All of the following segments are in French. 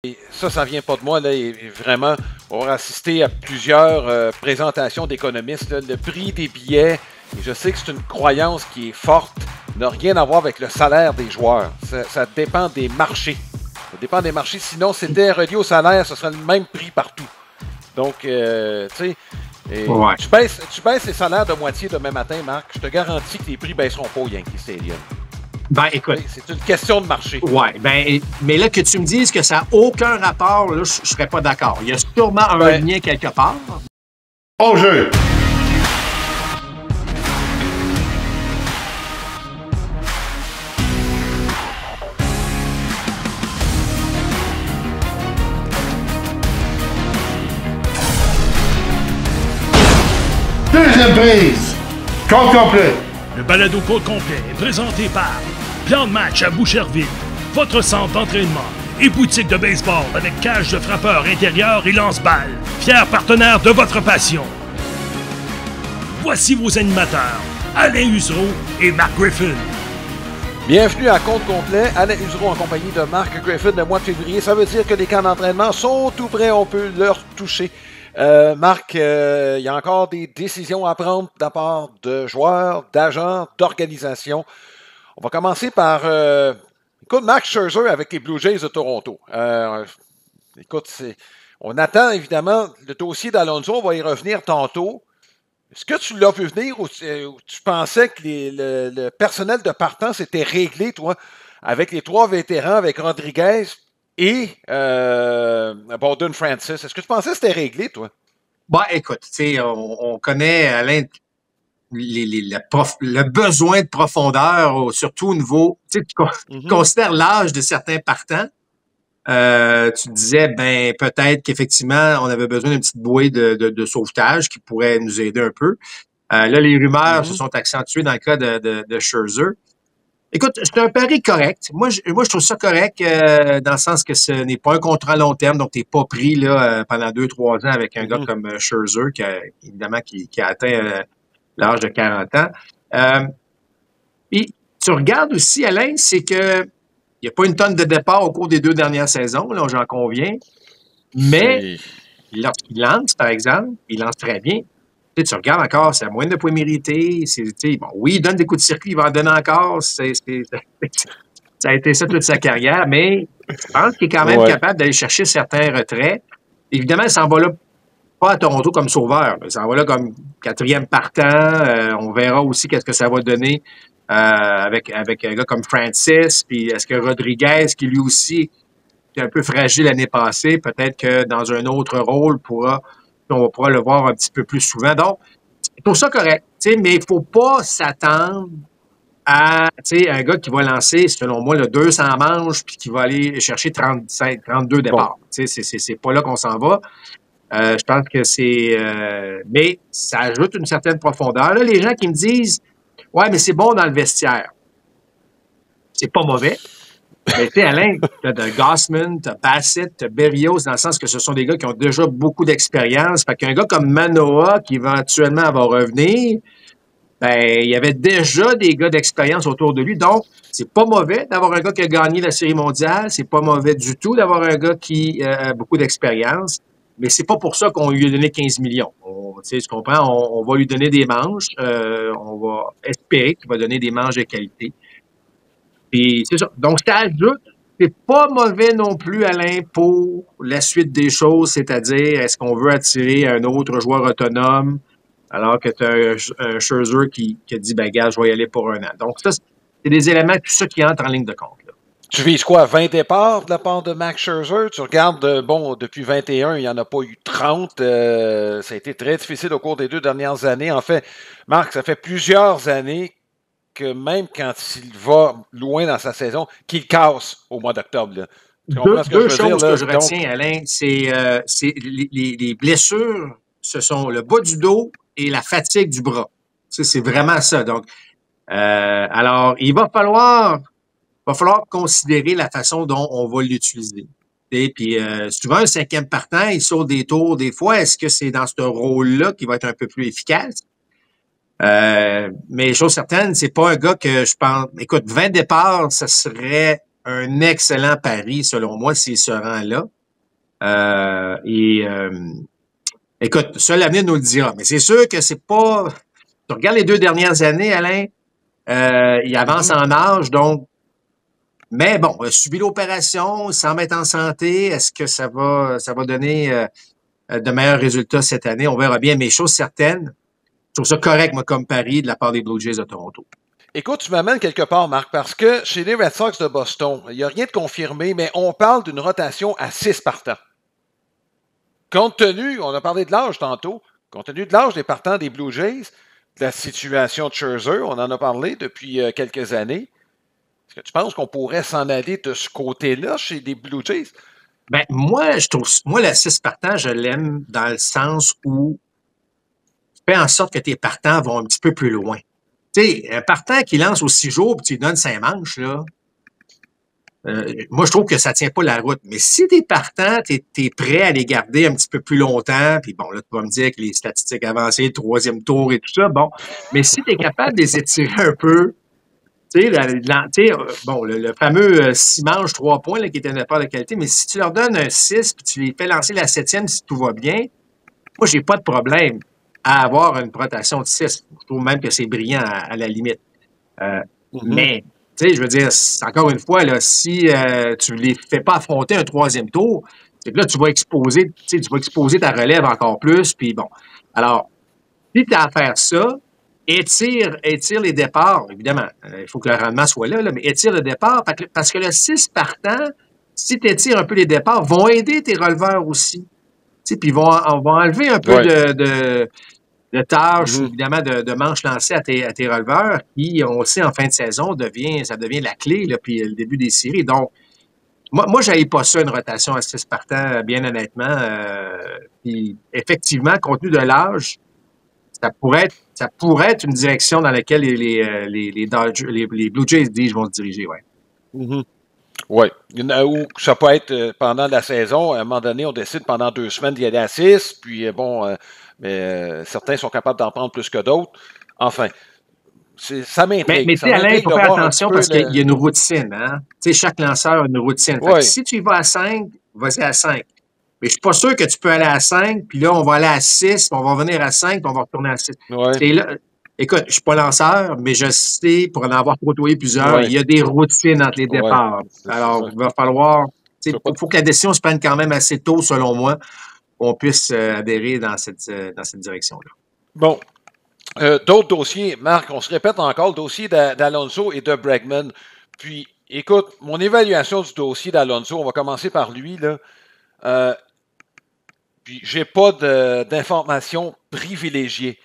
Et ça vient pas de moi, là, et vraiment, on va assister à plusieurs présentations d'économistes. Le prix des billets, et je sais que c'est une croyance qui est forte, n'a rien à voir avec le salaire des joueurs. Ça dépend des marchés. Ça dépend des marchés. Sinon, c'était relié au salaire, ce serait le même prix partout. Donc, tu sais, Ouais. tu baisses les salaires de moitié demain matin, Marc. Je te garantis que les prix baisseront pas au Yankee Stadium. Ben, écoute. C'est une question de marché. Ouais, ben, mais là, que tu me dises que ça n'a aucun rapport, là, je serais pas d'accord. Il y a sûrement un lien quelque part. Au jeu! Deuxième prise! Compte complet! Le balado compte complet est présenté par Plan de match à Boucherville, votre centre d'entraînement et boutique de baseball avec cage de frappeur intérieur et lance-balles, fier partenaire de votre passion. Voici vos animateurs, Alain Usereau et Mark Griffin. Bienvenue à Compte complet, Alain Usereau en compagnie de Mark Griffin. Le mois de février, ça veut dire que les camps d'entraînement sont tout prêts, on peut leur toucher. Marc, il y a encore des décisions à prendre de la part de joueurs, d'agents, d'organisations. On va commencer par, écoute, Max Scherzer avec les Blue Jays de Toronto. Écoute, on attend évidemment le dossier d'Alonso, on va y revenir tantôt. Est-ce que tu l'as vu venir ou tu pensais que le personnel de partance était réglé, toi, avec les trois vétérans, avec Rodriguez et Bowden Francis? Est-ce que tu pensais que c'était réglé, toi? Bah, écoute, tu sais, on connaît, Alain, le besoin de profondeur, surtout au niveau, tu sais, tu considères l'âge de certains partants. Tu disais, ben, peut-être qu'effectivement, on avait besoin d'une petite bouée de sauvetage qui pourrait nous aider un peu. Là, les rumeurs se sont accentuées dans le cas de Scherzer. Écoute, c'est un pari correct. Moi, je trouve ça correct dans le sens que ce n'est pas un contrat à long terme, donc tu n'es pas pris là pendant 2-3 ans avec un gars comme Scherzer, qui a atteint l'âge de 40 ans. Et tu regardes aussi, Alain, c'est que il n'y a pas une tonne de départ au cours des 2 dernières saisons, là, j'en conviens. Mais lorsqu'il lance, par exemple, il lance très bien. Tu regardes encore, c'est la moyenne de points mérités. Bon, oui, il donne des coups de circuit, il va en donner encore. Ça a été ça toute sa carrière, mais je pense qu'il est quand même capable d'aller chercher certains retraits. Évidemment, il s'en va là pas à Toronto comme sauveur. Il s'en va là comme 4e partant. On verra aussi qu'est-ce que ça va donner avec un gars comme Francis. Puis est-ce que Rodriguez, qui lui aussi est un peu fragile l'année passée, peut-être que dans un autre rôle, on va pouvoir le voir un petit peu plus souvent. Donc, je trouve ça correct, mais il ne faut pas s'attendre à un gars qui va lancer, selon moi, le 200 manches puis qui va aller chercher 35, 32 départs. Bon. C'est pas là qu'on s'en va. Je pense que c'est... mais ça ajoute une certaine profondeur. Là, les gens qui me disent « Ouais, mais c'est bon dans le vestiaire. » C'est pas mauvais. Mais tu sais, Alain, t'as Gausman, t'as Bassett, t'as Berrios, dans le sens que ce sont des gars qui ont déjà beaucoup d'expérience. Fait qu'un gars comme Manoah, qui éventuellement va revenir, ben, il y avait déjà des gars d'expérience autour de lui. Donc, c'est pas mauvais d'avoir un gars qui a gagné la Série mondiale. C'est pas mauvais du tout d'avoir un gars qui a beaucoup d'expérience. Mais c'est pas pour ça qu'on lui a donné 15 millions. Tu comprends? On va lui donner des manches. On va espérer qu'il va donner des manches de qualité. Puis c'est ça. Donc, ça ajoute, c'est pas mauvais non plus, Alain, pour la suite des choses, c'est-à-dire, est-ce qu'on veut attirer un autre joueur autonome alors que tu as un Scherzer qui a dit, ben, gars, je vais y aller pour 1 an. Donc, ça, c'est des éléments, tout ça qui entre en ligne de compte. Là. Tu vises quoi, 20 départs de la part de Max Scherzer? Tu regardes, bon, depuis 21, il n'y en a pas eu 30. Ça a été très difficile au cours des 2 dernières années. En fait, Marc, ça fait plusieurs années que même quand il va loin dans sa saison, qu'il casse au mois d'octobre. Tu comprends ce que je veux dire? Deux choses que je retiens, Alain, c'est les blessures, ce sont le bas du dos et la fatigue du bras. C'est vraiment ça. Donc, alors, il va falloir considérer la façon dont on va l'utiliser. Et puis, souvent, un 5e partant, il saute des tours des fois. Est-ce que c'est dans ce rôle-là qu'il va être un peu plus efficace? Mais chose certaine, c'est pas un gars que je pense... Écoute, 20 départs, ça serait un excellent pari, selon moi, s'il se rend là. Écoute, seul l'avenir nous le dira. Mais c'est sûr que c'est pas... Tu regardes les 2 dernières années, Alain, il avance en âge, donc... Mais bon, subi l'opération, sans mettre en santé, est-ce que ça va donner de meilleurs résultats cette année? On verra bien, mais chose certaine, je trouve ça correct, moi, comme pari de la part des Blue Jays de Toronto. Écoute, tu m'amènes quelque part, Marc, parce que chez les Red Sox de Boston, il n'y a rien de confirmé, mais on parle d'une rotation à 6 partants. Compte tenu, on a parlé de l'âge tantôt, compte tenu de l'âge des partants des Blue Jays, de la situation de Scherzer, on en a parlé depuis quelques années. Est-ce que tu penses qu'on pourrait s'en aller de ce côté-là chez les Blue Jays? Ben, moi, la 6 partants, je l'aime dans le sens où tu fais en sorte que tes partants vont un petit peu plus loin. Tu sais, un partant qui lance aux 6 jours et tu lui donnes 5 manches, là, moi, je trouve que ça tient pas la route. Mais si t'es partant, t'es prêt à les garder un petit peu plus longtemps, puis bon, là, tu vas me dire que les statistiques avancées, le 3e tour et tout ça, bon. Mais si t'es capable de les étirer un peu, tu sais, bon, le fameux 6 manches, 3 points, là, qui était un apport de qualité, mais si tu leur donnes un 6 puis tu les fais lancer la 7e si tout va bien, moi, j'ai pas de problème à avoir une rotation de 6. Je trouve même que c'est brillant à la limite. Mais, tu sais, je veux dire, encore une fois, là, si tu les fais pas affronter un 3e tour, c'est que là, tu vas exposer ta relève encore plus, puis bon. Alors, si tu as à faire ça, étire les départs, évidemment. Il faut que le rendement soit là, mais étire le départ, parce que le 6 partant, si tu étires un peu les départs, vont aider tes releveurs aussi. Tu sais, puis on va enlever un peu de tâches, évidemment, de manches lancées à tes releveurs, qui, on le sait, en fin de saison, ça devient la clé, là, puis le début des séries. Donc, moi, je n'avais pas ça, une rotation à 6 partants, bien honnêtement. Puis, effectivement, compte tenu de l'âge, ça pourrait être une direction dans laquelle les Blue Jays disent vont se diriger, oui. Oui. Ou ça peut être pendant la saison, à un moment donné, on décide pendant 2 semaines d'y aller à 6, puis bon, mais certains sont capables d'en prendre plus que d'autres. Enfin, ça m'intrigue. Mais tu sais, Alain, il faut faire attention parce qu'il y a une routine, hein. Tu sais, chaque lanceur a une routine. Fait que si tu y vas à 5, vas-y à 5. Mais je suis pas sûr que tu peux aller à 5, puis là, on va aller à 6, puis on va revenir à 5, puis on va retourner à 6. Là, écoute, je suis pas lanceur, mais je sais, pour en avoir côtoyé plusieurs, il y a des routines entre les départs. Alors, il va falloir... Il faut que la décision se prenne quand même assez tôt, selon moi, qu'on puisse adhérer dans cette direction-là. Bon. D'autres dossiers, Marc, on se répète encore, le dossier d'Alonso et de Bregman. Puis, écoute, mon évaluation du dossier d'Alonso, on va commencer par lui, là. Puis, j'ai pas d'informations privilégiées.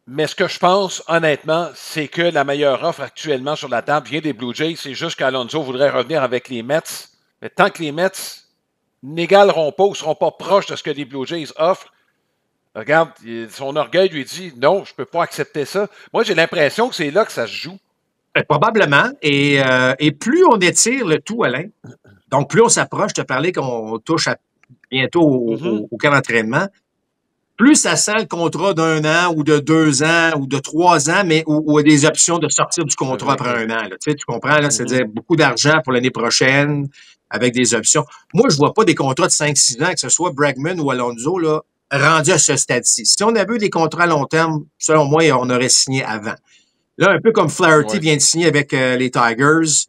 Mais ce que je pense, honnêtement, c'est que la meilleure offre actuellement sur la table vient des Blue Jays. C'est juste qu'Alonso voudrait revenir avec les Mets. Mais tant que les Mets n'égaleront pas ou ne seront pas proches de ce que les Blue Jays offrent, regarde, son orgueil lui dit « Non, je ne peux pas accepter ça. » Moi, j'ai l'impression que c'est là que ça se joue. Probablement. Et plus on étire le tout, Alain, donc plus on s'approche, je te parlais qu'on touche bientôt au camp d'entraînement, plus ça sent le contrat d'1 an ou de 2 ans ou de 3 ans, mais ou des options de sortir du contrat après 1 an. Là. Tu comprends? Là, c'est-à-dire beaucoup d'argent pour l'année prochaine avec des options. Moi, je ne vois pas des contrats de 5-6 ans, que ce soit Bregman ou Alonso, là, rendus à ce stade-ci. Si on avait eu des contrats à long terme, selon moi, on aurait signé avant. Là, un peu comme Flaherty vient de signer avec les Tigers,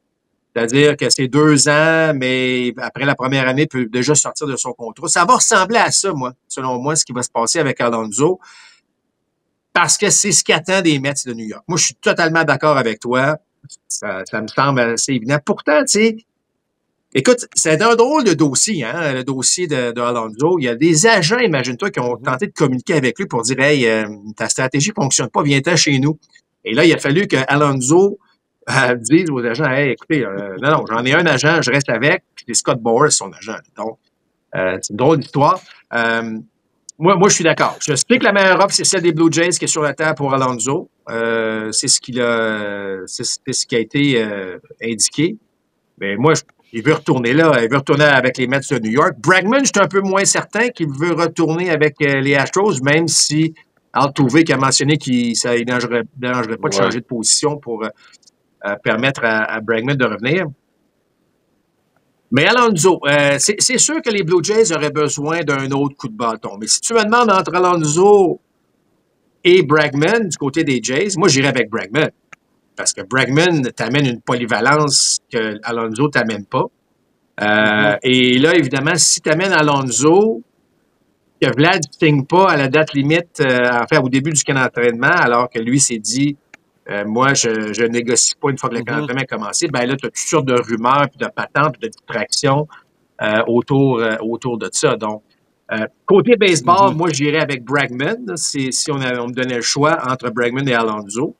c'est-à-dire que c'est 2 ans, mais après la première année, il peut déjà sortir de son contrat. Ça va ressembler à ça, moi, selon moi, ce qui va se passer avec Alonso, parce que c'est ce qu'attend des Mets de New York. Moi, je suis totalement d'accord avec toi. Ça me semble assez évident. Pourtant, tu sais, écoute, c'est un drôle de dossier, hein, le dossier de Alonso. Il y a des agents, imagine-toi, qui ont tenté de communiquer avec lui pour dire « Hey, ta stratégie ne fonctionne pas, viens-t'en chez nous. » Et là, il a fallu que Alonso dise aux agents « Hey, écoutez, non, j'en ai un agent, je reste avec. » Puis c'est Scott Boras, son agent. Donc, c'est une drôle d'histoire. Moi, je suis d'accord. Je sais que la meilleure offre, c'est celle des Blue Jays qui est sur la table pour Alonso. C'est ce qui a été indiqué. Mais moi, il veut retourner là. Il veut retourner avec les Mets de New York. Bregman, je suis un peu moins certain qu'il veut retourner avec les Astros, même si Altuve qui a mentionné qu'il ne dérangerait pas de changer de position pour permettre à Bregman de revenir. Mais Alonso, c'est sûr que les Blue Jays auraient besoin d'un autre coup de bâton. Mais si tu me demandes entre Alonso et Bregman du côté des Jays, moi, j'irais avec Bregman. Parce que Bregman t'amène une polyvalence que Alonso t'amène pas. Et là, évidemment, si t'amènes Alonso, que Vlad ne signe pas à la date limite, enfin, au début du camp d'entraînement, alors que lui s'est dit moi, je négocie pas une fois que le camp d'entraînement a commencé, ben là, tu as toutes sortes de rumeurs, puis de patentes, puis de distractions autour de ça. Donc, côté baseball, moi, j'irais avec Bregman, si on me donnait le choix entre Bregman et Alonso.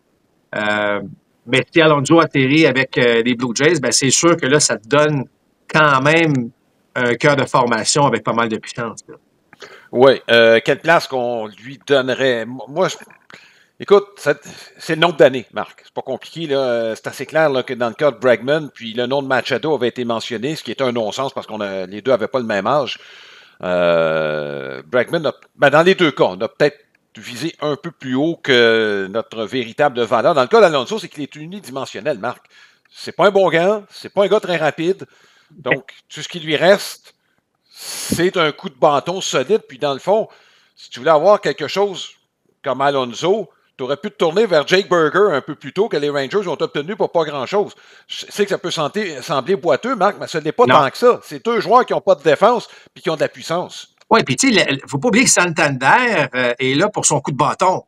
Mais si Alonso atterrit avec les Blue Jays, ben c'est sûr que là, ça te donne quand même un cœur de formation avec pas mal de puissance. Oui. Quelle place qu'on lui donnerait? Moi, écoute, c'est le nombre d'années, Marc. C'est pas compliqué, là. C'est assez clair là, que dans le cas de Bregman, puis le nom de Machado avait été mentionné, ce qui est un non-sens parce les deux n'avaient pas le même âge. Bregman, dans les deux cas, on a peut-être visé un peu plus haut que notre véritable valeur. Dans le cas d'Alonso, c'est qu'il est unidimensionnel, Marc. C'est pas un bon gars, c'est pas un gars très rapide. Donc, tout ce qui lui reste, c'est un coup de bâton solide. Puis dans le fond, si tu voulais avoir quelque chose comme Alonso, tu aurais pu te tourner vers Jake Burger un peu plus tôt que les Rangers ont obtenu pour pas grand-chose. Je sais que ça peut sembler boiteux, Marc, mais ce n'est pas tant que ça. C'est deux joueurs qui n'ont pas de défense puis qui ont de la puissance. Oui, puis tu sais, il ne faut pas oublier que Santander est là pour son coup de bâton.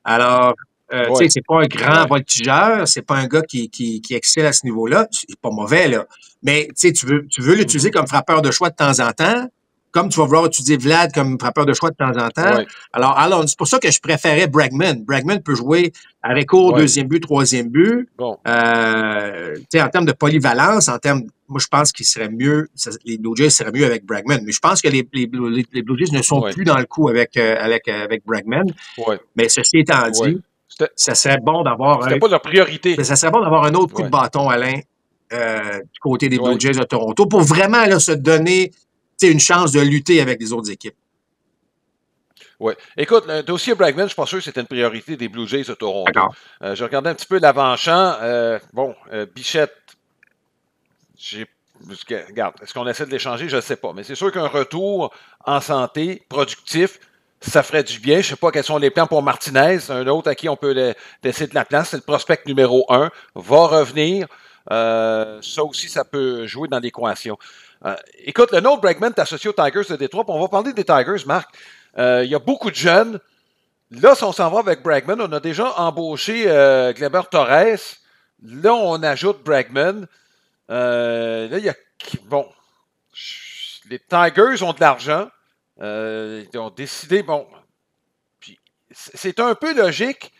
Alors, tu sais, c'est pas un grand voltigeur, c'est pas un gars qui excelle à ce niveau-là. C'est pas mauvais, là. Mais tu sais, tu veux l'utiliser comme frappeur de choix de temps en temps, comme tu vas vouloir utiliser Vlad comme frappeur de choix de temps en temps. Alors, c'est pour ça que je préférais Bregman. Bregman peut jouer à recours, deuxième but, troisième but. Bon. Tu sais, en termes de polyvalence, moi, je pense qu'il serait mieux, les Blue Jays seraient mieux avec Bregman. Mais je pense que les Blue Jays ne sont plus dans le coup avec Bregman. Mais ceci étant dit, ça serait bon d'avoir C'était pas leur priorité. Ça serait bon d'avoir un autre coup de bâton, Alain, du côté des Blue Jays de Toronto pour vraiment là, se donner une chance de lutter avec les autres équipes. Oui. Écoute, le dossier Bregman, je ne suis pas sûr que c'était une priorité des Blue Jays de Toronto. Je regardais un petit peu l'avant-champ. Bichette, regarde, est-ce qu'on essaie de l'échanger? Je ne sais pas. Mais c'est sûr qu'un retour en santé, productif, ça ferait du bien. Je ne sais pas quels sont les plans pour Martinez, un autre à qui on peut laisser de la place. C'est le prospect numéro 1. Va revenir. Ça aussi, ça peut jouer dans l'équation. Écoute, le nom de Bregman est associé aux Tigers de Détroit. On va parler des Tigers, Marc. Il y a beaucoup de jeunes. Là, si on s'en va avec Bregman, on a déjà embauché Gleyber Torres. Là, on ajoute Bregman. Là, il y a... Bon, les Tigers ont de l'argent. Ils ont décidé... Bon, puis c'est un peu logique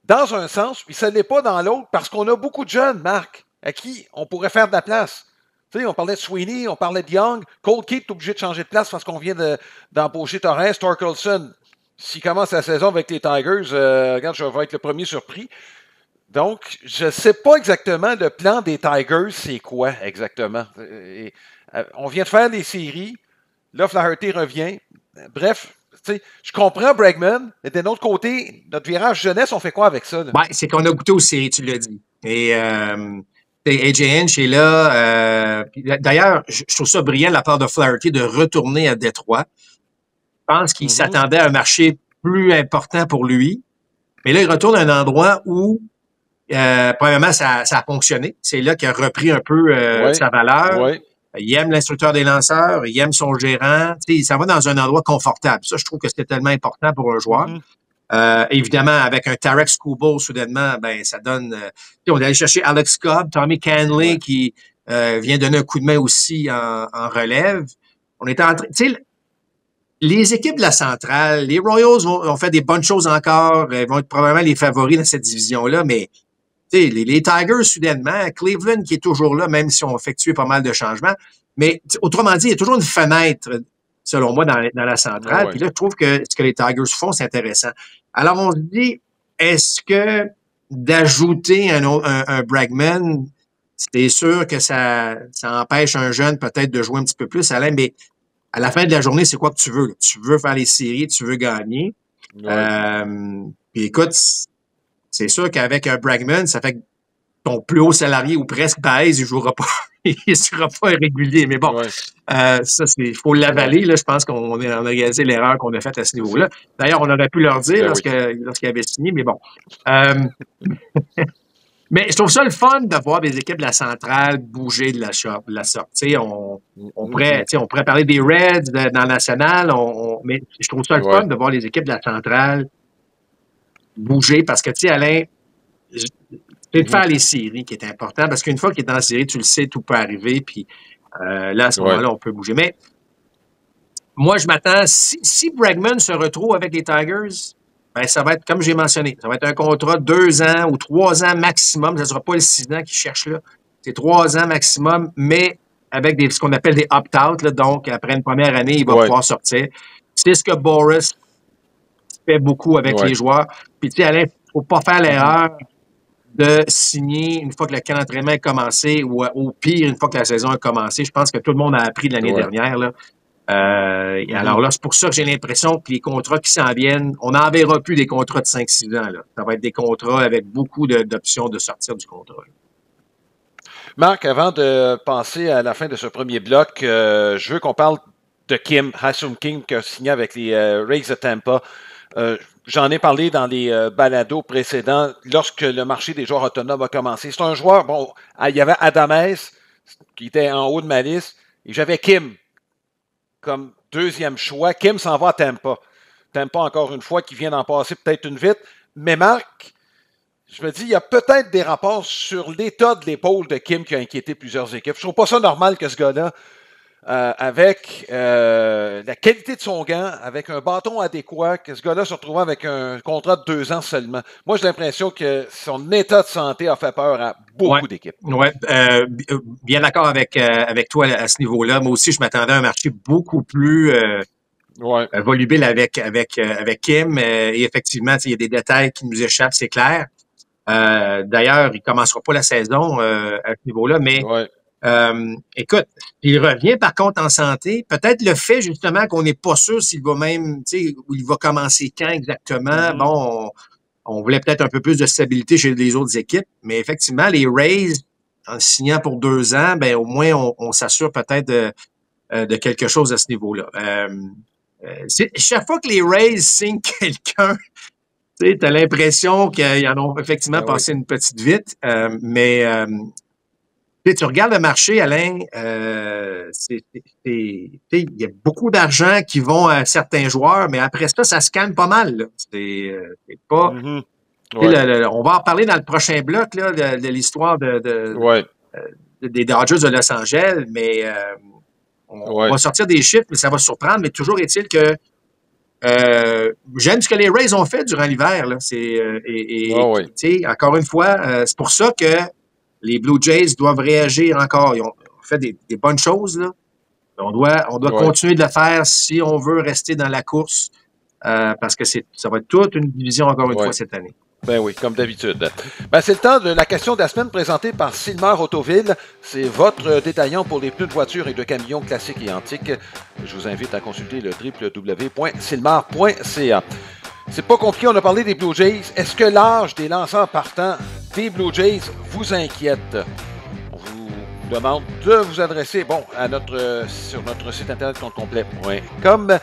dans un sens, puis ça ne l'est pas dans l'autre, parce qu'on a beaucoup de jeunes, Marc, à qui on pourrait faire de la place. Tu sais, on parlait de Sweeney, on parlait de Young. Cole Keith est obligé de changer de place parce qu'on vient d'embaucher Torres. Torkelson, s'il commence la saison avec les Tigers, regarde, je vais être le premier surpris. Donc, je ne sais pas exactement le plan des Tigers, c'est quoi exactement. On vient de faire des séries. Là, Flaherty revient. Bref, tu sais, je comprends Bregman, mais d'un autre côté, notre virage jeunesse, on fait quoi avec ça? Ben, c'est qu'on a goûté aux séries, tu l'as dit. Et AJ Hinch est là. D'ailleurs, je trouve ça brillant de la part de Flaherty de retourner à Détroit. Je pense qu'il s'attendait à un marché plus important pour lui. Mais là, il retourne à un endroit où, premièrement, ça a fonctionné. C'est là qu'il a repris un peu sa valeur. Il aime l'instructeur des lanceurs, il aime son gérant. Il s'en va dans un endroit confortable. Ça, je trouve que c'était tellement important pour un joueur. Évidemment, avec un Tarek Skubal, soudainement, ben ça donne... on est allé chercher Alex Cobb, Tommy Canley, qui vient donner un coup de main aussi en relève. On est en train... Tu sais, les équipes de la centrale, les Royals vont faire des bonnes choses encore, vont être probablement les favoris dans cette division-là, mais tu sais, les Tigers, soudainement, Cleveland qui est toujours là, même si on a effectué pas mal de changements. Mais autrement dit, il y a toujours une fenêtre, selon moi, dans la centrale. Puis là, je trouve que ce que les Tigers font, c'est intéressant. Alors, on se dit, est-ce que d'ajouter un Bregman, c'est sûr que ça empêche un jeune peut-être de jouer un petit peu plus, Alain, mais à la fin de la journée, c'est quoi que tu veux? Là? Tu veux faire les séries, tu veux gagner. Puis écoute, c'est sûr qu'avec un Bregman, ça fait ton plus haut salarié ou presque baise, il jouera pas. Il sera pas régulier. Mais bon, ça, il faut l'avaler. Là, je pense qu'on a réalisé l'erreur qu'on a faite à ce niveau-là. D'ailleurs, on aurait pu leur dire lorsqu'ils avaient signé, mais bon. Mais je trouve ça le fun de voir des équipes de la centrale bouger de la sorte. On pourrait parler des Reds dans la nationale, mais je trouve ça le fun de voir les équipes de la centrale bouger parce que, tu sais, Alain, c'est de faire les séries qui est important parce qu'une fois qu'il est dans la série, tu le sais, tout peut arriver. Puis là, à ce moment-là, on peut bouger. Mais moi, je m'attends, si Bregman se retrouve avec les Tigers, ben, ça va être, comme j'ai mentionné, ça va être un contrat de 2 ans ou 3 ans maximum. Ça ne sera pas le 6 ans qu'ils cherchent là. C'est 3 ans maximum, mais avec ce qu'on appelle des opt-out. Donc, après une première année, il va pouvoir sortir. C'est ce que Boris fait beaucoup avec les joueurs. Puis, tu sais, Alain, il ne faut pas faire l'erreur de signer une fois que le camp d'entraînement est commencé ou au pire, une fois que la saison a commencé. Je pense que tout le monde a appris de l'année dernière. Là. Alors là, c'est pour ça que j'ai l'impression que les contrats qui s'en viennent, on n'en verra plus des contrats de 5-6 ans. Là. Ça va être des contrats avec beaucoup d'options de sortir du contrat. Là. Marc, avant de passer à la fin de ce premier bloc, je veux qu'on parle de Kim, Ha-Seong Kim, qui a signé avec les Rays de Tampa. J'en ai parlé dans les balados précédents lorsque le marché des joueurs autonomes a commencé. C'est un joueur, bon, il y avait Adamez, qui était en haut de ma liste, et j'avais Kim comme deuxième choix. Kim s'en va à Tampa. Tampa, encore une fois, qui vient d'en passer peut-être une vite. Mais Marc, je me dis, il y a peut-être des rapports sur l'état de l'épaule de Kim qui a inquiété plusieurs équipes. Je trouve pas ça normal que ce gars-là, avec la qualité de son gant, avec un bâton adéquat, que ce gars-là se retrouvant avec un contrat de 2 ans seulement. Moi, j'ai l'impression que son état de santé a fait peur à beaucoup d'équipes. Oui, bien d'accord avec toi à ce niveau-là. Moi aussi, je m'attendais à un marché beaucoup plus volubile avec Kim. Et effectivement, il y a des détails qui nous échappent, c'est clair. D'ailleurs, il ne commencera pas la saison à ce niveau-là, mais écoute, il revient par contre en santé. Peut-être le fait justement qu'on n'est pas sûr s'il va même, tu sais, où il va commencer quand exactement. Bon, on voulait peut-être un peu plus de stabilité chez les autres équipes, mais effectivement, les Rays, en signant pour 2 ans, ben au moins on s'assure peut-être de quelque chose à ce niveau-là. Chaque fois que les Rays signent quelqu'un, tu as l'impression qu'ils en ont effectivement passé une petite vite, mais tu regardes le marché, Alain, il y a beaucoup d'argent qui vont à certains joueurs, mais après ça se calme pas mal. Là. C'est pas. On va en parler dans le prochain bloc là, de l'histoire des Dodgers de Los Angeles, mais on va sortir des chiffres, mais ça va surprendre. Mais toujours est-il que j'aime ce que les Rays ont fait durant l'hiver. Là. Encore une fois, c'est pour ça que les Blue Jays doivent réagir encore. Ils ont fait des bonnes choses. Là. On doit continuer de le faire si on veut rester dans la course parce que ça va être toute une division encore une fois cette année. Ben oui, comme d'habitude. Ben, c'est le temps de la question de la semaine présentée par Sylmar Autoville. C'est votre détaillant pour les pneus de voitures et de camions classiques et antiques. Je vous invite à consulter le www.sylmar.ca. C'est pas compliqué, on a parlé des Blue Jays. Est-ce que l'âge des lanceurs partants des Blue Jays vous inquiète? On vous demande de vous adresser sur notre site internet comptecomplet.com,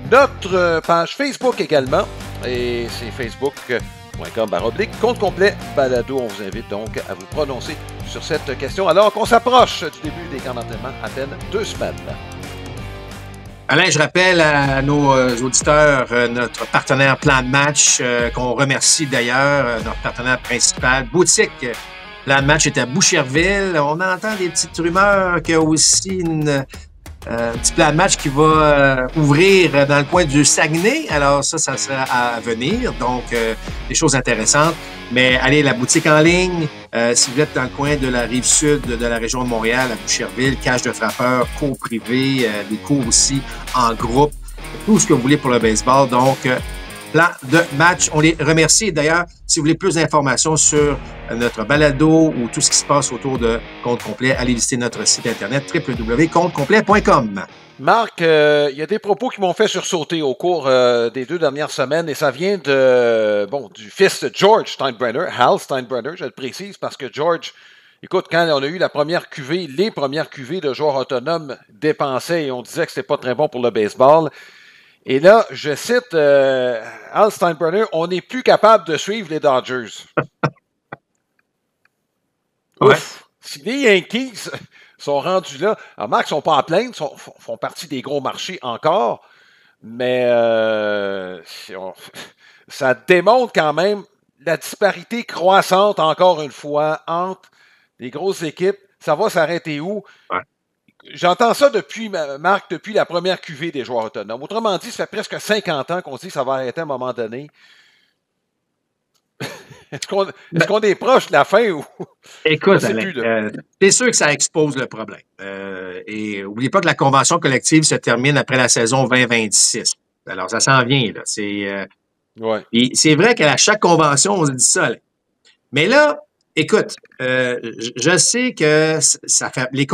notre page Facebook également, et c'est facebook.com/compte complet balado. On vous invite donc à vous prononcer sur cette question alors qu'on s'approche du début des camps d'entraînement, à peine 2 semaines. Alain, je rappelle à nos auditeurs notre partenaire Plan de Match, qu'on remercie d'ailleurs, notre partenaire principal, Boutique. Plan de Match est à Boucherville. On entend des petites rumeurs qu'il y a aussi un petit Plan de Match qui va ouvrir dans le coin du Saguenay. Alors ça sera à venir. Donc, des choses intéressantes. Mais allez, la boutique en ligne, si vous êtes dans le coin de la Rive-Sud de la région de Montréal, à Boucherville, cage de frappeurs, cours privés, des cours aussi en groupe, tout ce que vous voulez pour le baseball. Donc, Plan de Match, on les remercie. D'ailleurs, si vous voulez plus d'informations sur notre balado ou tout ce qui se passe autour de Compte Complet, allez visiter notre site internet www.comptecomplet.com. Marc, il y a des propos qui m'ont fait sursauter au cours des 2 dernières semaines et ça vient du fils de George Steinbrenner, Hal Steinbrenner, je le précise parce que George, écoute, quand on a eu les premières cuvées de joueurs autonomes dépensées et on disait que c'était pas très bon pour le baseball. Et là, je cite Hal Steinbrenner, on n'est plus capable de suivre les Dodgers. Ouais. Ouf! Si les Yankees sont rendus là, alors Marc, ils ne sont pas à plaindre, font partie des gros marchés encore, mais ça démontre quand même la disparité croissante, encore une fois, entre les grosses équipes. Ça va s'arrêter où? Ouais. J'entends ça depuis, Marc, depuis la première cuvée des joueurs autonomes. Autrement dit, ça fait presque 50 ans qu'on se dit que ça va arrêter à un moment donné. Est-ce qu'on est proche de la fin ou... Écoute, Alain, c'est sûr que ça expose le problème. Et n'oubliez pas que la convention collective se termine après la saison 2026. Alors, ça s'en vient, là. Et c'est vrai qu'à chaque convention, on se dit ça, Alain. Mais là, écoute, je sais que ça fait... Tu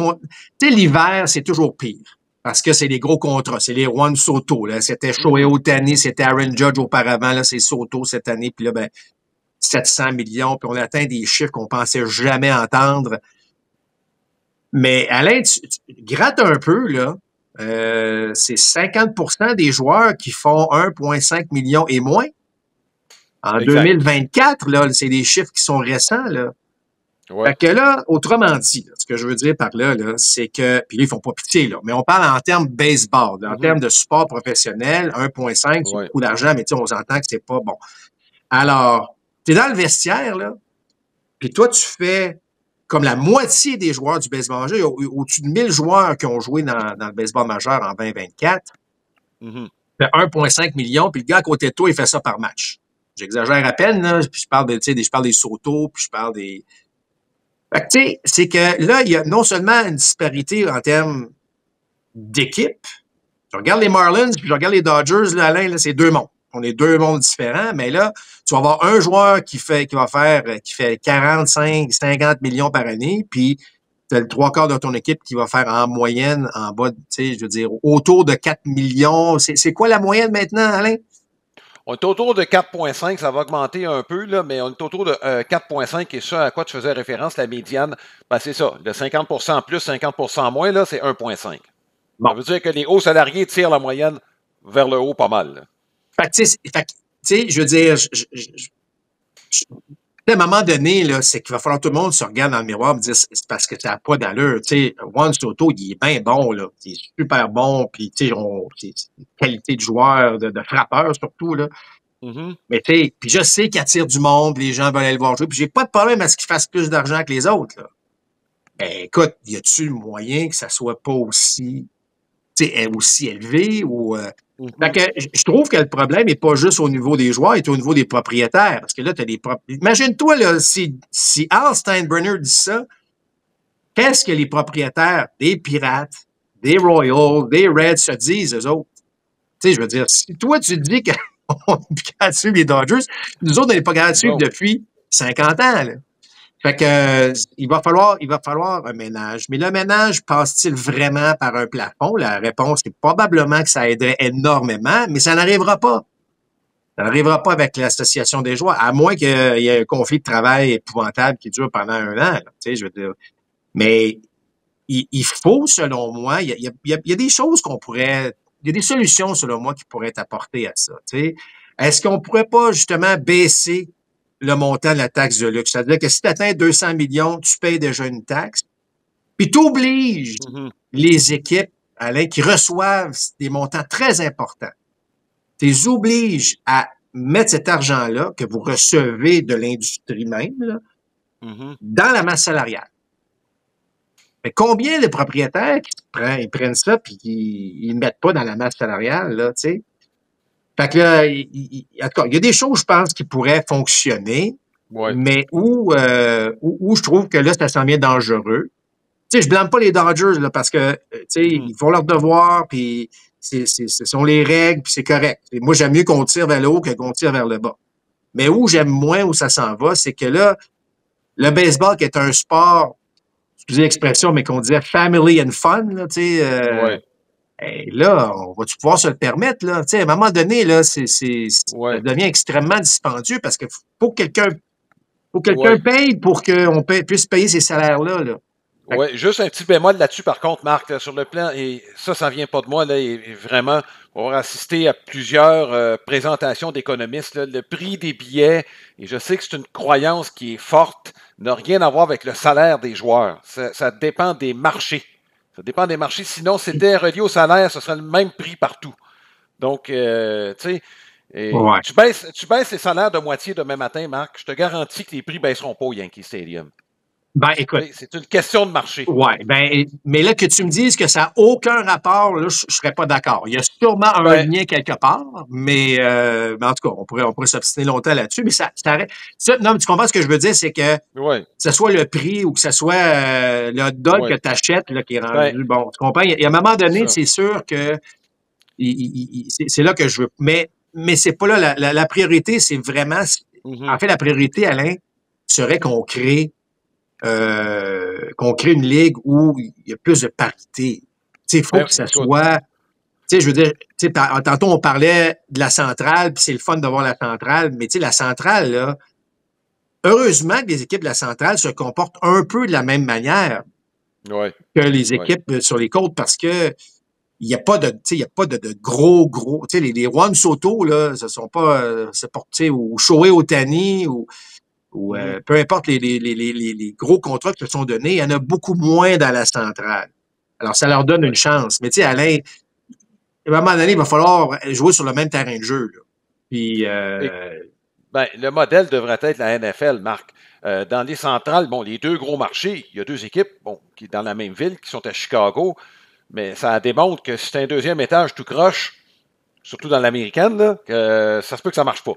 sais, l'hiver, c'est toujours pire. Parce que c'est les gros contrats. C'est les Juan Soto, là. C'était Shohei Ohtani, c'était Aaron Judge auparavant. Là, c'est Soto cette année. Puis là, 700 millions, puis on atteint des chiffres qu'on pensait jamais entendre. Mais Alain, tu grattes un peu, là. C'est 50% des joueurs qui font 1,5 million et moins. En exact. 2024, là, c'est des chiffres qui sont récents, là. Ouais. Fait que là, autrement dit, là, ce que je veux dire par là, c'est que, puis là, ils font pas pitié, là, mais on parle en termes baseball, là, en termes de sport professionnel, 1,5, c'est beaucoup d'argent, mais tu sais, on s'entend que c'est pas bon. Alors, t'es dans le vestiaire, là, puis toi, tu fais comme la moitié des joueurs du baseball majeur. Il y a au-dessus de 1000 joueurs qui ont joué dans le baseball majeur en 2024. Fait 1,5 million, puis le gars à côté de toi, il fait ça par match. J'exagère à peine, là, puis je parle des Soto, puis je parle des... Fait que, tu sais, c'est que là, il y a non seulement une disparité en termes d'équipe. Je regarde les Marlins, puis je regarde les Dodgers, là, Alain, là, c'est 2 mondes. On est 2 mondes différents, mais là, tu vas avoir un joueur qui fait 45, 50 millions par année, puis tu as le 3/4 de ton équipe qui va faire en moyenne, en bas, tu sais, je veux dire, autour de 4 millions. C'est quoi la moyenne maintenant, Alain? On est autour de 4,5, ça va augmenter un peu, là, mais on est autour de 4,5 et ça à quoi tu faisais référence, la médiane, c'est ça, le 50% plus, 50% moins, là, c'est 1,5. Bon. Ça veut dire que les hauts salariés tirent la moyenne vers le haut pas mal, là. Fait que, tu sais, je veux dire, à un moment donné, là, c'est qu'il va falloir que tout le monde se regarde dans le miroir et me dire c'est parce que ça n'a pas d'allure. Tu sais, Juan Soto, il est bien bon, là. Il est super bon, puis tu sais, c'est une qualité de joueur, de frappeur surtout, là. Mais tu sais, puis je sais qu'il attire du monde, les gens veulent aller le voir jouer, puis j'ai pas de problème à ce qu'il fasse plus d'argent que les autres, là. Ben, écoute, y a-tu moyen que ça soit pas aussi élevé ou... Fait que je trouve que le problème n'est pas juste au niveau des joueurs, il est au niveau des propriétaires. Parce que là, tu as des propriétaires. Imagine-toi, là, si Hal Steinbrenner dit ça, qu'est-ce que les propriétaires des Pirates, des Royals, des Reds se disent, eux autres? Tu sais, je veux dire, si toi, tu dis qu'on n'est pas capable de suivre les Dodgers, nous autres, on n'est pas capable de suivre depuis 50 ans, là. Fait que il va falloir un ménage. Mais le ménage passe-t-il vraiment par un plafond? La réponse est probablement que ça aiderait énormément, mais ça n'arrivera pas. Ça n'arrivera pas avec l'association des joueurs, à moins qu'il y ait un conflit de travail épouvantable qui dure pendant 1 an. Tu sais, je veux dire. Mais il faut, selon moi, il y a des choses il y a des solutions, selon moi, qui pourraient être apportées à ça. Tu sais. Est-ce qu'on pourrait pas justement baisser le montant de la taxe de luxe? C'est-à-dire que si tu atteins 200 millions, tu payes déjà une taxe, puis tu obliges les équipes, Alain, qui reçoivent des montants très importants, tu les obliges à mettre cet argent-là que vous recevez de l'industrie même, là, dans la masse salariale. Mais combien de propriétaires ils prennent ça puis ils ne mettent pas dans la masse salariale, là, tu sais? Fait que là, il y a des choses, je pense, qui pourraient fonctionner, mais où je trouve que là, ça s'en vient dangereux. Tu sais, je blâme pas les Dodgers, là, parce que, tu sais, ils font leur devoir, puis ce sont les règles, puis c'est correct. Et moi, j'aime mieux qu'on tire vers le haut que qu'on tire vers le bas. Mais où j'aime moins où ça s'en va, c'est que là, le baseball, qui est un sport, excusez l'expression, mais qu'on disait family and fun, là, tu sais, là, on va-tu pouvoir se le permettre, là? Tu sais, à un moment donné, là, ça devient extrêmement dispendieux parce qu'il faut que quelqu'un paye pour qu'on puisse payer ces salaires-là, là. Oui, juste un petit bémol là-dessus, par contre, Marc, là, sur le plan, et ça vient pas de moi, là, et vraiment, on va assister à plusieurs présentations d'économistes, là, le prix des billets, et je sais que c'est une croyance qui est forte, n'a rien à voir avec le salaire des joueurs. Ça dépend des marchés. Ça dépend des marchés. Sinon, si c'était relié au salaire, ce serait le même prix partout. Donc, tu sais, tu baisses les salaires de moitié demain matin, Marc, je te garantis que les prix ne baisseront pas au Yankee Stadium. Ben, écoute. C'est une question de marché. Oui, mais là, que tu me dises que ça n'a aucun rapport, là, je ne serais pas d'accord. Il y a sûrement un lien quelque part, mais en tout cas, on pourrait s'obstiner longtemps là-dessus, mais non, mais tu comprends ce que je veux dire, c'est que ce soit le prix ou que ce soit le hot dog que tu achètes, là, qui est rendu bon. Tu comprends? Et à un moment donné, c'est sûr que c'est là que je veux. Mais c'est pas là. La priorité, c'est vraiment. En fait, la priorité, Alain, serait qu'on crée une ligue où il y a plus de parité. Il faut que ça soit. Je veux dire, tantôt on parlait de la centrale, puis c'est le fun d'avoir la centrale, mais la centrale, là, heureusement que les équipes de la centrale se comportent un peu de la même manière que les équipes sur les côtes, parce que il n'y a pas de, gros, les Juan Soto, là, ce sont pas, ou Shohei Ohtani, ou peu importe les gros contrats qui se sont donnés, il y en a beaucoup moins dans la centrale. Alors, ça leur donne une chance. Mais tu sais, Alain, à un moment donné, il va falloir jouer sur le même terrain de jeu, là. Puis, le modèle devrait être la NFL, Marc. Dans les centrales, bon, les deux gros marchés, il y a deux équipes, qui sont dans la même ville, qui sont à Chicago, mais ça démontre que si c'est un deuxième étage tout croche, surtout dans l'américaine, là, que ça se peut que ça marche pas.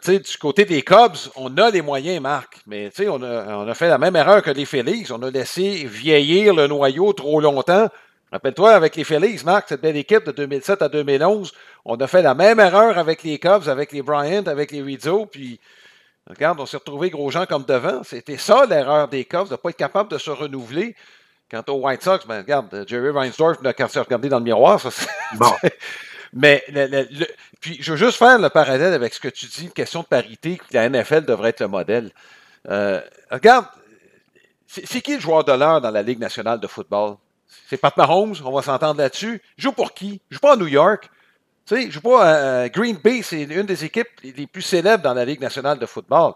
Du côté des Cubs, on a les moyens, Marc, mais on a fait la même erreur que les Phillies. On a laissé vieillir le noyau trop longtemps. Rappelle-toi, avec les Phillies, Marc, cette belle équipe de 2007 à 2011, on a fait la même erreur avec les Cubs, avec les Bryant, avec les Rizzo, puis regarde, on s'est retrouvé gros gens comme devant. C'était ça l'erreur des Cubs, de ne pas être capable de se renouveler. Quant aux White Sox, regarde, Jerry Reinsdorf n'a qu'à se regarder dans le miroir. Ça, bon. Mais, puis, je veux juste faire le parallèle avec ce que tu dis, une question de parité, que la NFL devrait être le modèle. Regarde, c'est qui le joueur de l'heure dans la Ligue nationale de football? C'est Pat Mahomes, on va s'entendre là-dessus. Il joue pour qui? Il joue pas à New York. Tu sais, il joue pas à Green Bay, c'est une des équipes les plus célèbres dans la Ligue nationale de football.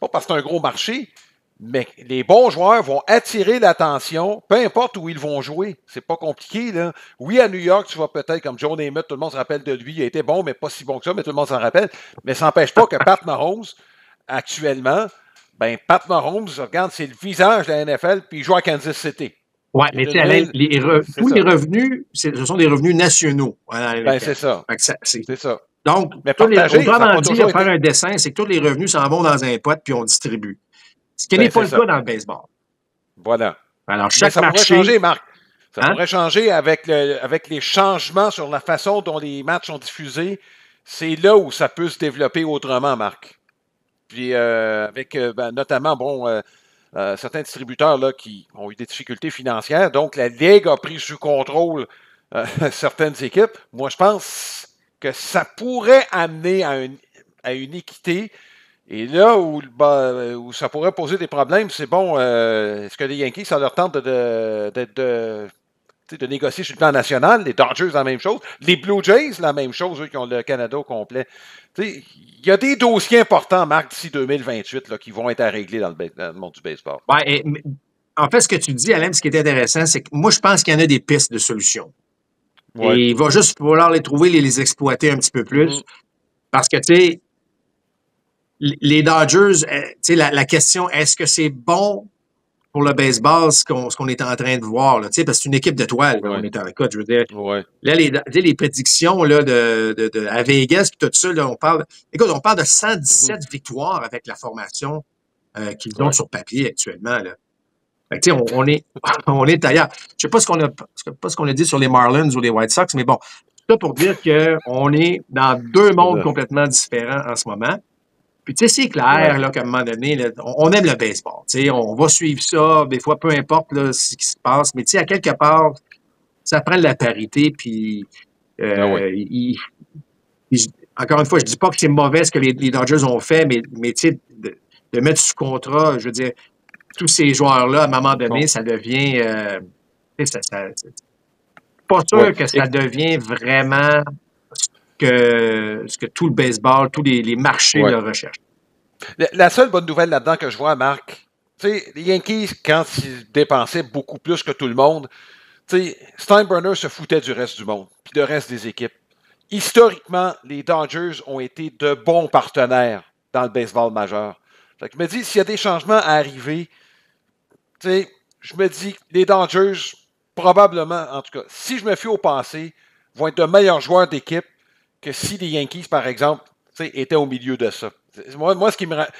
Pas parce que c'est un gros marché, mais les bons joueurs vont attirer l'attention, peu importe où ils vont jouer. C'est pas compliqué, là. Oui, à New York, tu vas peut-être, comme Joe Namath, tout le monde se rappelle de lui. Il a été bon, mais pas si bon que ça, mais tout le monde s'en rappelle. Mais ça n'empêche pas que Pat Mahomes, actuellement, Pat Mahomes, regarde, c'est le visage de la NFL, puis il joue à Kansas City. Oui, mais tu sais, Alain, tous les revenus, ce sont des revenus nationaux. C'est ça. C'est ça. Donc, autrement dit, faire un dessin, c'est que tous les revenus s'en vont dans un pot, puis on distribue. Ce qui n'est pas le cas dans le baseball. Voilà. Alors, chaque marché... pourrait changer, Marc. Ça pourrait changer avec les changements sur la façon dont les matchs sont diffusés. C'est là où ça peut se développer autrement, Marc. Puis, avec notamment, certains distributeurs là, qui ont eu des difficultés financières. Donc, la Ligue a pris sous contrôle certaines équipes. Moi, je pense que ça pourrait amener à une équité. Et là où ça pourrait poser des problèmes, c'est est-ce que les Yankees, ça leur tente de négocier sur le plan national? Les Dodgers, la même chose. Les Blue Jays, la même chose, eux qui ont le Canada au complet. Il y a des dossiers importants, Marc, d'ici 2028, là, qui vont être à régler dans le monde du baseball. Ouais, en fait, ce que tu dis, Alain, ce qui est intéressant, c'est que moi, je pense qu'il y en a des pistes de solutions. Ouais. Et il va juste falloir les trouver, les exploiter un petit peu plus. Parce que, tu sais, les Dodgers, la question, est-ce que c'est bon pour le baseball ce qu'on est en train de voir? Là, parce que c'est une équipe d'étoiles. On est en cas, je veux dire. Là, les prédictions là, à Vegas et tout ça, là, on parle de 117 victoires avec la formation qu'ils ont sur papier actuellement. Là. Fait que, on est ailleurs. Je ne sais pas ce qu'on a dit sur les Marlins ou les White Sox, mais bon, ça pour dire qu'on est dans deux mondes complètement différents en ce moment. Puis, tu sais, c'est clair là, qu'à un moment donné, là, on aime le baseball. Tu sais, on va suivre ça, des fois, peu importe là, ce qui se passe. Mais, tu sais, à quelque part, Ça prend de la parité, puis encore une fois, je dis pas que c'est mauvais ce que les Dodgers ont fait, mais tu sais, de mettre sous contrat, je veux dire, tous ces joueurs-là, à un moment donné, ça devient... pas sûr que ça devient vraiment ce que tout le baseball, tous les marchés le recherchent. La seule bonne nouvelle là-dedans que je vois, Marc, tu sais, les Yankees, quand ils dépensaient beaucoup plus que tout le monde, tu sais, Steinbrenner se foutait du reste du monde, puis du reste des équipes. Historiquement, les Dodgers ont été de bons partenaires dans le baseball majeur. Fait que je me dis, s'il y a des changements à arriver, tu sais, je me dis, les Dodgers, probablement, en tout cas, si je me fie au passé, vont être de meilleurs joueurs d'équipe que si les Yankees, par exemple, étaient au milieu de ça. Moi,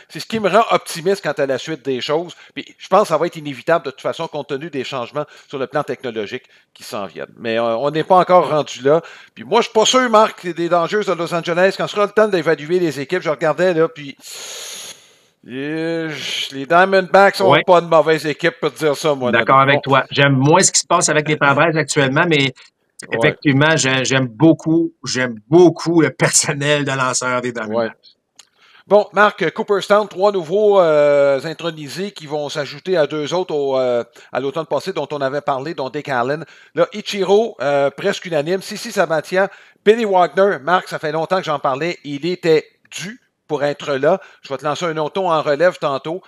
c'est ce qui me rend optimiste quant à la suite des choses. Puis je pense que ça va être inévitable de toute façon, compte tenu des changements sur le plan technologique qui s'en viennent. Mais on n'est pas encore rendu là. Puis moi, je suis pas sûr, Marc, des Dodgers de Los Angeles, quand ce sera le temps d'évaluer les équipes, je regardais là, puis les Diamondbacks sont pas de mauvaise équipe, pour te dire ça, moi. D'accord avec toi. J'aime moins ce qui se passe avec les Padres actuellement, mais effectivement, j'aime beaucoup le personnel de lanceurs des Diamondbacks. Bon, Marc, Cooperstown, 3 nouveaux intronisés qui vont s'ajouter à 2 autres à l'automne passé dont on avait parlé, dont Dick Allen. Là, Ichiro, presque unanime. Sissi Sabathia, Billy Wagner. Marc, ça fait longtemps que j'en parlais. Il était dû pour être là. Je vais te lancer un auto en relève tantôt.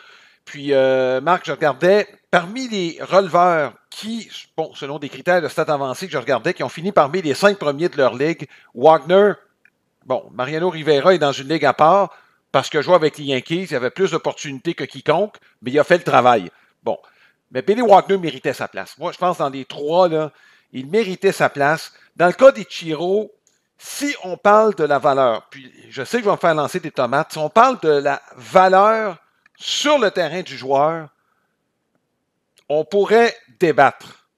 Puis, Marc, je regardais, parmi les releveurs qui, bon, selon des critères de stats avancés que je regardais, qui ont fini parmi les 5 premiers de leur ligue, Wagner, bon, Mariano Rivera est dans une ligue à part, parce que jouer avec les Yankees, il avait plus d'opportunités que quiconque, mais il a fait le travail. Bon. Mais Billy Wagner méritait sa place. Moi, je pense dans les 3, là, il méritait sa place. Dans le cas d'Ichiro, si on parle de la valeur, puis je sais que je vais me faire lancer des tomates, si on parle de la valeur sur le terrain du joueur, on pourrait débattre.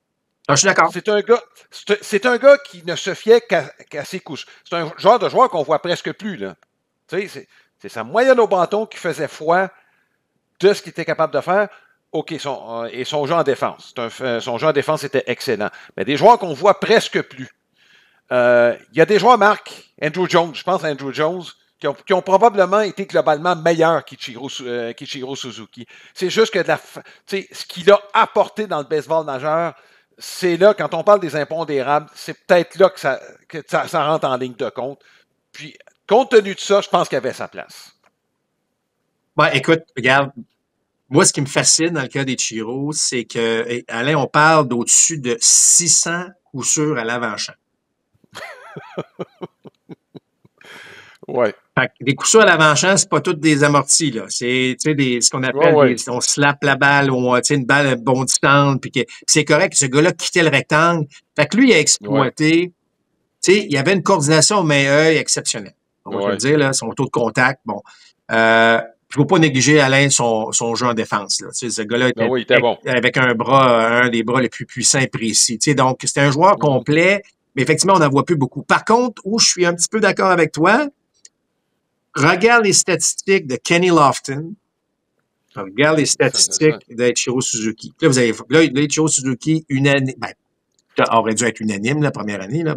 Je suis d'accord. C'est un gars qui ne se fiait qu'à ses couches. C'est un genre de joueur qu'on voit presque plus, là. Tu sais, c'est sa moyenne au bâton qui faisait foi de ce qu'il était capable de faire. OK, son jeu en défense. Son jeu en défense était excellent. Mais des joueurs qu'on voit presque plus. Il y a des joueurs, Marc, Andrew Jones, je pense à Andrew Jones, qui ont probablement été globalement meilleurs qu'Ichiro Suzuki. C'est juste que ce qu'il a apporté dans le baseball majeur, c'est là, quand on parle des impondérables, c'est peut-être là que ça rentre en ligne de compte. Puis, compte tenu de ça, je pense qu'il avait sa place. Ben, écoute, regarde, moi, ce qui me fascine dans le cas d'Ichiro, c'est que, Alain, on parle d'au-dessus de 600 coups sûrs à l'avant-champ. Ouais. Fait que des coups sûrs à l'avant-champ, c'est pas toutes des amortis, là. C'est, tu sais, ce qu'on appelle on slappe la balle, ou une balle bondissante, puis c'est correct, ce gars-là quittait le rectangle. Fait que lui, il a exploité, tu sais, il y avait une coordination main-œil exceptionnelle. On va le dire, là, son taux de contact, bon. Il ne faut pas négliger, Alain, son jeu en défense, là. Tu sais, ce gars-là était bon. Avec un des bras les plus puissants et précis. Tu sais, donc, c'était un joueur complet, mais effectivement, on n'en voit plus beaucoup. Par contre, où je suis un petit peu d'accord avec toi, regarde les statistiques de Kenny Lofton. Regarde les statistiques d'Ichiro Suzuki. Là, vous avez, Ichiro Suzuki, aurait dû être unanime la première année, là,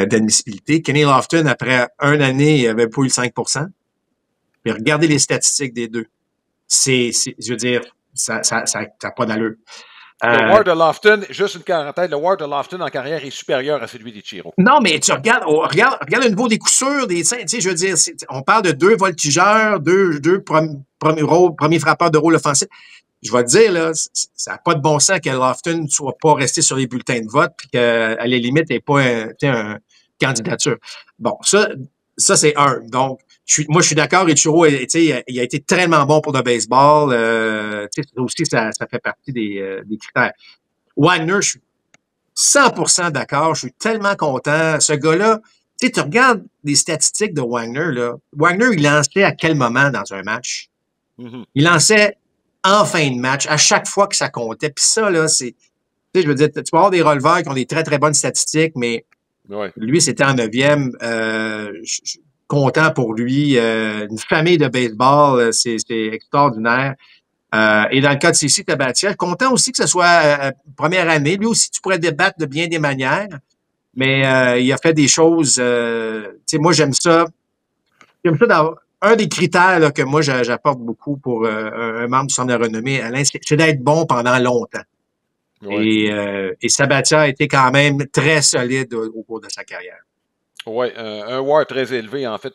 d'admissibilité. Kenny Lofton, après une année, il avait pas eu le 5%. Mais regardez les statistiques des deux. Je veux dire, ça n'a pas d'allure. Le WAR de Lofton, juste une parenthèse, le WAR de Lofton en carrière est supérieur à celui d'Ichiro. Non, mais tu regarde le niveau des coups sûrs, tu sais, je veux dire, on parle de 2 voltigeurs, deux premiers frappeurs de rôle offensif. Je vais te dire, là, ça n'a pas de bon sens que Lofton ne soit pas resté sur les bulletins de vote puis qu'à la limite, il n'ait pas une candidature. Bon, ça c'est un. Donc, moi, je suis d'accord, Ichiro, il a été tellement bon pour le baseball. Aussi, ça fait partie des critères. Wagner, je suis 100% d'accord. Je suis tellement content. Ce gars-là, tu regardes les statistiques de Wagner, là. Wagner, il lançait à quel moment dans un match? Mm-hmm. Il lançait en fin de match, à chaque fois que ça comptait. Puis ça, là, c'est... Tu sais, je veux dire, tu peux avoir des releveurs qui ont des très, très bonnes statistiques, mais lui, c'était en 9e. Content pour lui. Une famille de baseball, c'est extraordinaire. Et dans le cas de Cécile Tabatière, content aussi que ce soit première année. Lui aussi, tu pourrais débattre de bien des manières, mais il a fait des choses. Tu sais, moi, j'aime ça. J'aime ça d'avoir un des critères là, que moi j'apporte beaucoup pour un membre du centre de renommée, Alain, c'est d'être bon pendant longtemps. Ouais. Et Sabatier a été quand même très solide au cours de sa carrière. Oui, un WAR très élevé, en fait.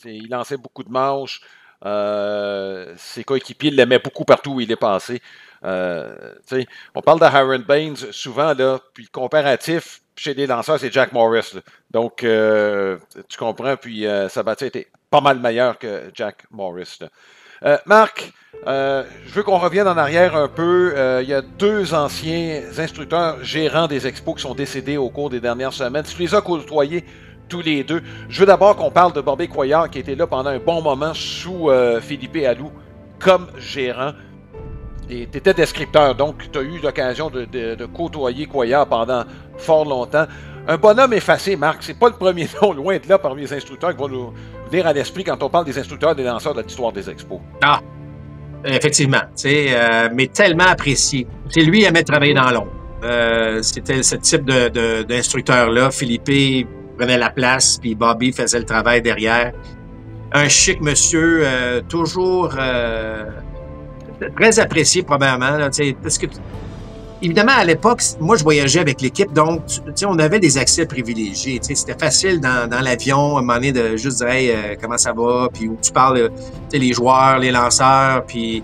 Il lançait beaucoup de manches. Ses coéquipiers l'aimaient beaucoup partout où il est passé. On parle de Aaron Baines souvent, là, puis le comparatif chez les lanceurs, c'est Jack Morris. Là. Donc, tu comprends, puis Sabatier était pas mal meilleur que Jack Morris. Marc, je veux qu'on revienne en arrière un peu. Il y a 2 anciens instructeurs gérants des expos qui sont décédés au cours des dernières semaines. Tu les as côtoyés tous les deux. Je veux d'abord qu'on parle de Bobby Coyard qui était là pendant un bon moment sous Philippe Alou comme gérant. Et tu étais descripteur, donc tu as eu l'occasion de côtoyer Coyard pendant fort longtemps. Un bonhomme effacé, Marc, c'est pas le premier nom, loin de là, parmi les instructeurs qui vont nous venir à l'esprit quand on parle des instructeurs et des lanceurs de l'histoire des expos. Ah, effectivement, mais tellement apprécié. C'est lui qui aimait travailler dans l'ombre. C'était ce type d'instructeur-là. Philippe prenait la place, puis Bobby faisait le travail derrière. Un chic monsieur, toujours très apprécié probablement. Là, parce que évidemment, à l'époque, moi, je voyageais avec l'équipe, donc, on avait des accès privilégiés. C'était facile dans l'avion, à un moment donné, de juste dire hey, comment ça va, puis où tu parles, les joueurs, les lanceurs, puis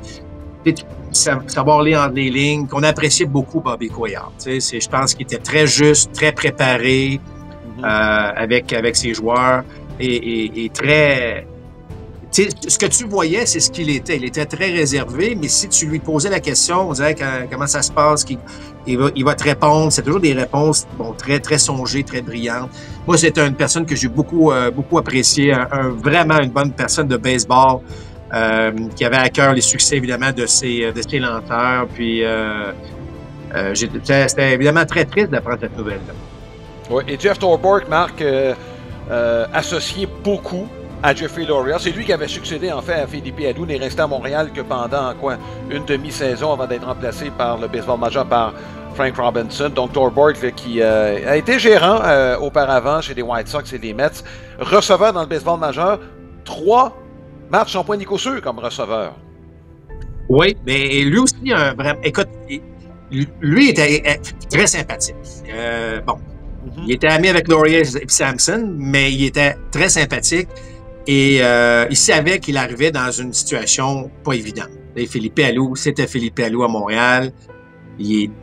savoir lire entre les lignes, qu'on appréciait beaucoup Bobby Coyard. Je pense qu'il était très juste, très préparé avec ses joueurs et très... ce que tu voyais, c'est ce qu'il était. Il était très réservé, mais si tu lui posais la question, on dirait comment ça se passe, il va te répondre. C'est toujours des réponses très, très songées, très brillantes. Moi, c'était une personne que j'ai beaucoup appréciée, vraiment une bonne personne de baseball qui avait à cœur les succès, évidemment, de ses lanceurs. Puis, c'était évidemment très triste d'apprendre cette nouvelle-là. Oui, et Jeff Torborg, Marc, associé beaucoup à Jeffrey Loria. C'est lui qui avait succédé en fait à Philippe Alou, n'est resté à Montréal que pendant une demi-saison avant d'être remplacé par le baseball majeur par Frank Robinson. Donc Torborg qui a été gérant auparavant chez les White Sox et les Mets. Receveur dans le baseball majeur, 3 matchs sans point Nicoseux comme receveur. Oui, mais lui aussi, écoute, lui était très sympathique. Il était ami avec Loria et Sampson, mais il était très sympathique. Et il savait qu'il arrivait dans une situation pas évidente. Et Philippe Alou, c'était Philippe Alou à Montréal.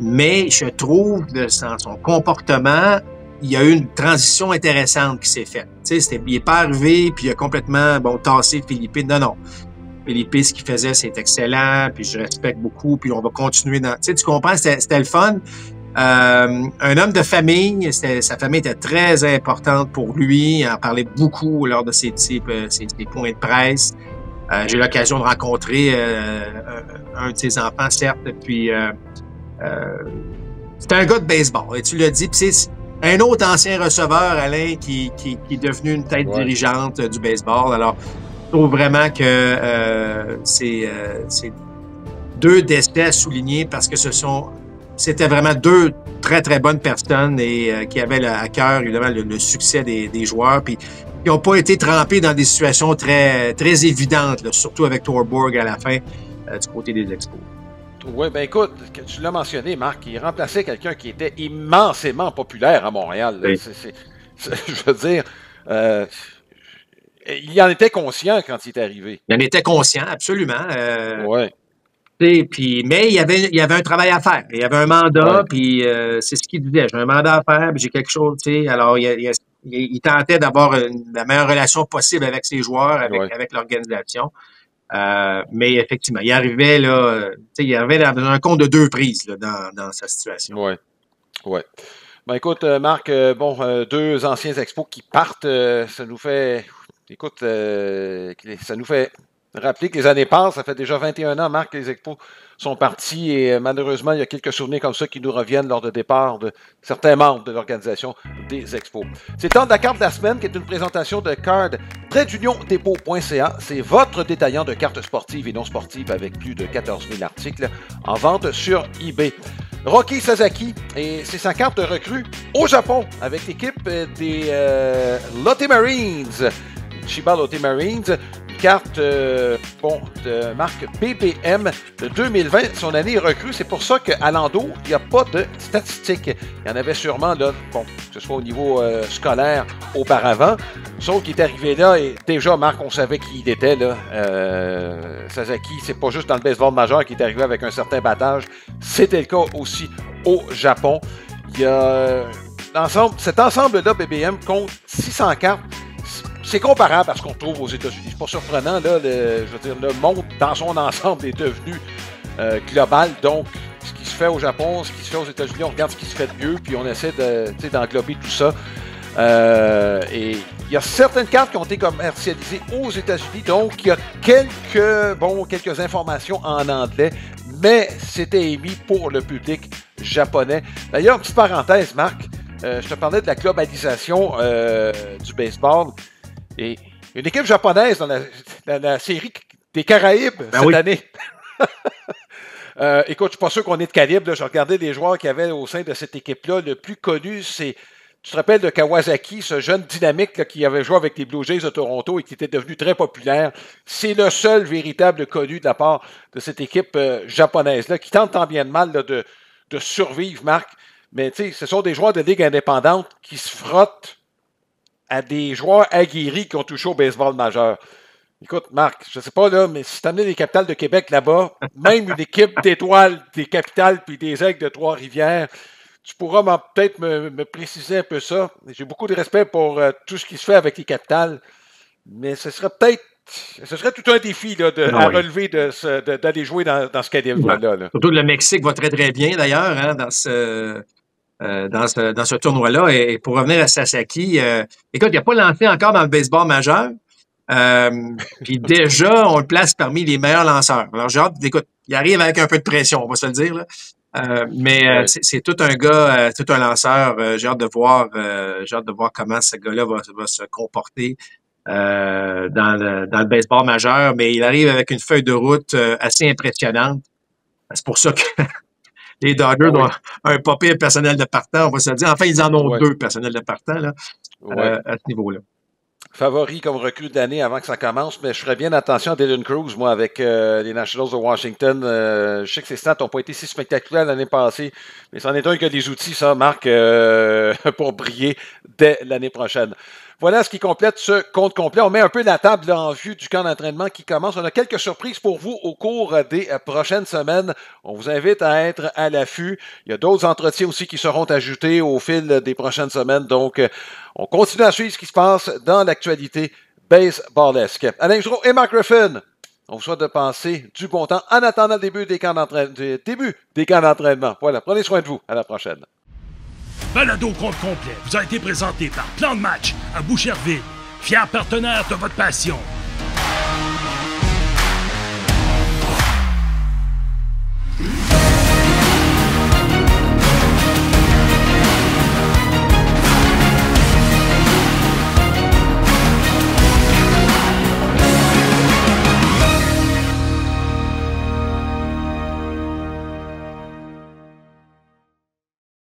Mais je trouve que dans son comportement, il y a eu une transition intéressante qui s'est faite. Il n'est pas arrivé puis il a complètement tassé Philippe. Non. Philippe, ce qu'il faisait, c'est excellent, puis je respecte beaucoup, puis on va continuer dans... Tu comprends, c'était le fun. Un homme de famille, sa famille était très importante pour lui. Il en parlait beaucoup lors de ses points de presse. J'ai eu l'occasion de rencontrer un de ses enfants, certes. Puis c'est un gars de baseball. Et tu l'as dit. Puis c'est un autre ancien receveur, Alain, qui est devenu une tête dirigeante du baseball. Alors, je trouve vraiment que c'est 2 décès à souligner parce que c'était vraiment 2 très, très bonnes personnes et qui avaient à cœur, évidemment, le succès des joueurs, puis qui n'ont pas été trempés dans des situations très, très évidentes, là, surtout avec Torborg à la fin du côté des Expos. Oui, ben écoute, tu l'as mentionné, Marc, il remplaçait quelqu'un qui était immensément populaire à Montréal. Oui. Je veux dire, il en était conscient quand il est arrivé. Il en était conscient, absolument. Oui. Mais il y avait un travail à faire. Il y avait un mandat, puis c'est ce qu'il disait. J'ai un mandat à faire, puis j'ai quelque chose, Alors, il tentait d'avoir la meilleure relation possible avec ses joueurs, avec l'organisation. Mais effectivement, il arrivait dans un compte de 2 prises là, dans sa situation. Oui. Ben écoute, Marc, 2 anciens expos qui partent, ça nous fait... Écoute, ça nous fait Rappelez que les années passent, ça fait déjà 21 ans, Marc, que les Expos sont partis et malheureusement, il y a quelques souvenirs comme ça qui nous reviennent lors de départ de certains membres de l'organisation des Expos. C'est le temps de la carte de la semaine qui est une présentation de card-dépôt.ca. C'est votre détaillant de cartes sportives et non sportives avec plus de 14 000 articles en vente sur eBay. Roki Sasaki, et c'est sa carte de recrue au Japon avec l'équipe des Lotte Marines. Chiba Lotte Marines. Carte de marque BBM de 2020, son année recrue. C'est pour ça qu'à Lando, il n'y a pas de statistiques. Il y en avait sûrement, là, bon, que ce soit au niveau scolaire auparavant. Sauf qu'il est arrivé là et déjà, Marc, on savait qui il était. Là. Sasaki, c'est pas juste dans le baseball majeur qu'il est arrivé avec un certain battage. C'était le cas aussi au Japon. Il y a cet ensemble-là, BBM, compte 600 cartes. C'est comparable à ce qu'on trouve aux États-Unis. C'est pas surprenant, là, je veux dire, le monde dans son ensemble est devenu global. Donc, ce qui se fait au Japon, ce qui se fait aux États-Unis, on regarde ce qui se fait de mieux, puis on essaie d'englober tout ça. Et il y a certaines cartes qui ont été commercialisées aux États-Unis, donc il y a quelques informations en anglais, mais c'était émis pour le public japonais. D'ailleurs, une petite parenthèse, Marc, je te parlais de la globalisation du baseball. Et une équipe japonaise dans la série des Caraïbes cette année. Écoute, je ne suis pas sûr qu'on est de calibre. Là. Je regardais les joueurs qu'il y avait au sein de cette équipe-là. Le plus connu, c'est, tu te rappelles de Kawasaki, ce jeune dynamique là, qui avait joué avec les Blue Jays de Toronto et qui était devenu très populaire. C'est le seul véritable connu de la part de cette équipe japonaise-là qui tente tant bien de mal là, de survivre, Marc. Mais tu sais, ce sont des joueurs de ligue indépendante qui se frottent à des joueurs aguerris qui ont touché au baseball majeur. Écoute, Marc, je sais pas, là, mais si tu amenais les Capitales de Québec là-bas, même une équipe d'étoiles des Capitales puis des Aigles de Trois-Rivières, tu pourras peut-être me préciser un peu ça. J'ai beaucoup de respect pour tout ce qui se fait avec les Capitales, mais ce serait tout un défi là, à relever d'aller jouer dans ce calibre-là. Là. Surtout que le Mexique va très, très bien, d'ailleurs, hein, dans ce tournoi-là. Et pour revenir à Sasaki, écoute, il n'a pas lancé encore dans le baseball majeur. Puis déjà, on le place parmi les meilleurs lanceurs. Alors, j'ai hâte, écoute, il arrive avec un peu de pression, on va se le dire. Là. Mais c'est tout un gars, tout un lanceur. J'ai hâte de voir comment ce gars-là va se comporter dans le baseball majeur. Mais il arrive avec une feuille de route assez impressionnante. C'est pour ça que les Dodgers ont un pas pire personnel de partant, on va se le dire. Enfin, ils en ont deux personnels de partant là, à ce niveau-là. Favori comme recrue de l'année avant que ça commence, mais je ferais bien attention à Dylan Cruz, moi, avec les Nationals de Washington. Je sais que ses stats n'ont pas été si spectaculaires l'année passée, mais c'en est un qui a des outils, ça, Marc, pour briller dès l'année prochaine. Voilà ce qui complète ce compte complet. On met un peu la table là, en vue du camp d'entraînement qui commence. On a quelques surprises pour vous au cours des prochaines semaines. On vous invite à être à l'affût. Il y a d'autres entretiens aussi qui seront ajoutés au fil des prochaines semaines. Donc, on continue à suivre ce qui se passe dans l'actualité baseballesque. Alain Giroux et Mark Griffin, on vous souhaite de passer du bon temps en attendant le début des camps d'entraînement. Voilà, prenez soin de vous. À la prochaine. Balado compte complet vous a été présenté par Plan de match à Boucherville, fier partenaire de votre passion.